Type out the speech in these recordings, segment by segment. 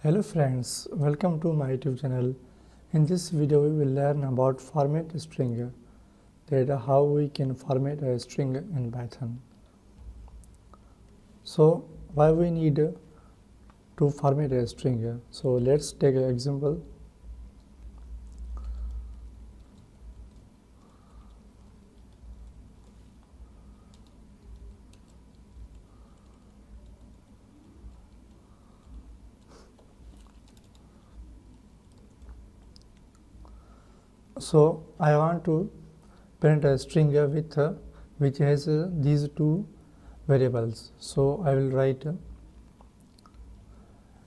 Hello friends, welcome to my YouTube channel. In this video we will learn about format string, that how we can format a string in Python. So why we need to format a string? So let's take an example. So I want to print a string with which has these two variables. So I will write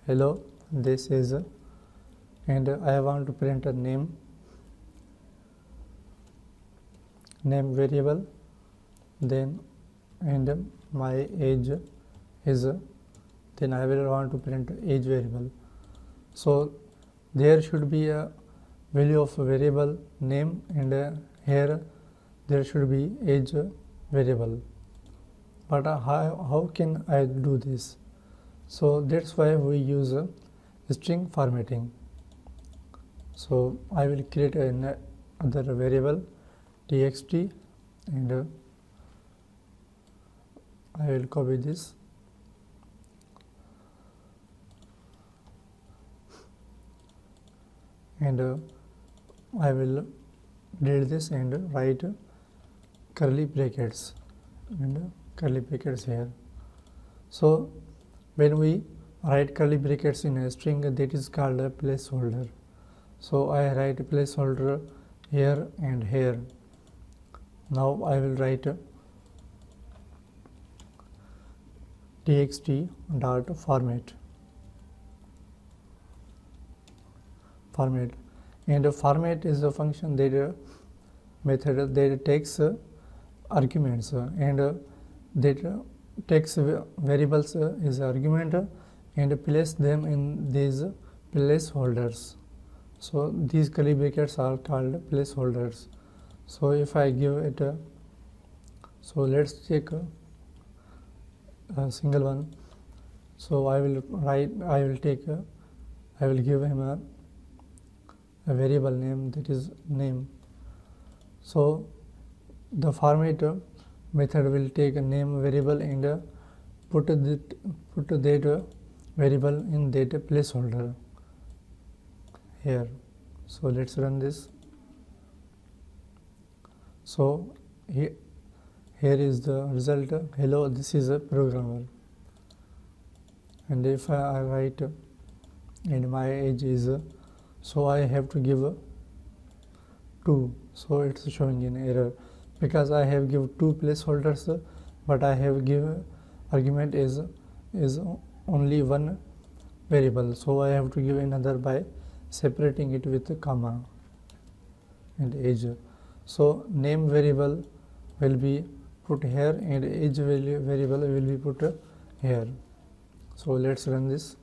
hello, this is and I want to print a name variable, then and my age is then I will want to print age variable. So there should be a value of a variable name, and here there should be age variable. But how can I do this? So that's why we use string formatting. So I will create another variable txt, and I will copy this, and I will delete this and write curly brackets here. So when we write curly brackets in a string, that is called a placeholder. So I write a placeholder here and here. Now I will write txt dot format, and format is a function that method that takes arguments and that takes variables as argument and place them in these placeholders. So these curly brackets are called placeholders. So if I give it so let's take a single one. So I will give him a variable name, that is name. So the format method will take a name variable and put that variable in that placeholder here. So let's run this. So here is the result. Hello, this is a programmer. And if I write and my age is so I have to give 2, so it's showing an error because I have give 2 placeholders, but I have give argument is only one variable, so I have to give another by separating it with a comma and age. So name variable will be put here and age variable will be put here. So let's run this.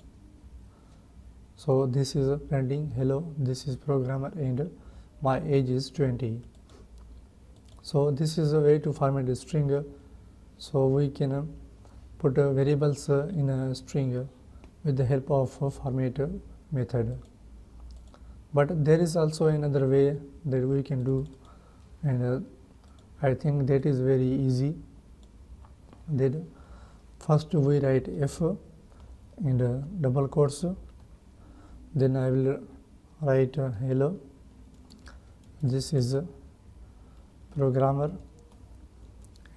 So this is printing hello, this is programmer, and my age is 20. So this is a way to format a string. So we can put variables in a string with the help of a format method. But there is also another way that we can do, and I think that is very easy. That first we write f and double quotes. Then I will write hello, this is a programmer,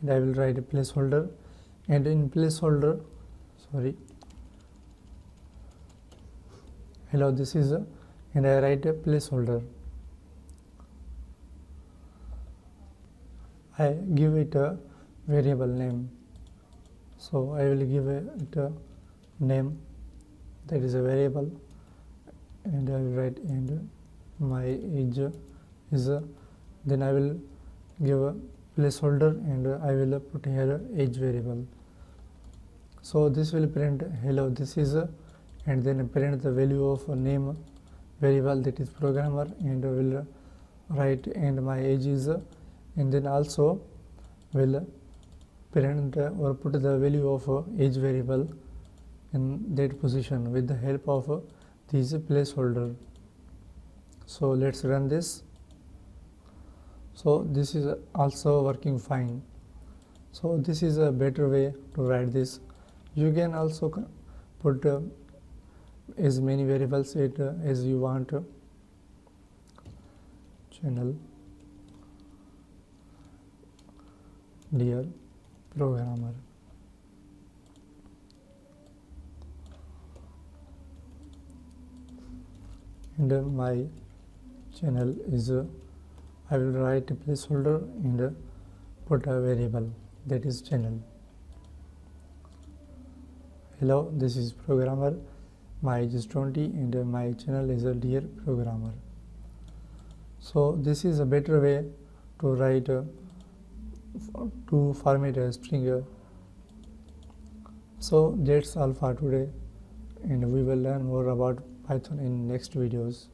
and I will write a placeholder, and in placeholder hello, this is a, and I write a placeholder. I give it a variable name, so I will give it a name, that is a variable, and I will write and my age is then I will give a placeholder and I will put here age variable. So this will print hello, this is and then print the value of a name variable, that is programmer, and will write and my age is and then also will print or put the value of age variable in that position with the help of this is a placeholder. So let's run this. So this is also working fine. So this is a better way to write this. You can also put as many variables as you want. Channel, dear programmer. And my channel is I will write a placeholder and put a variable, that is channel. Hello, this is programmer. My age is 20 and my channel is a dear programmer. So this is a better way to write to format a string. So that's all for today, and we will learn more about Python in next videos.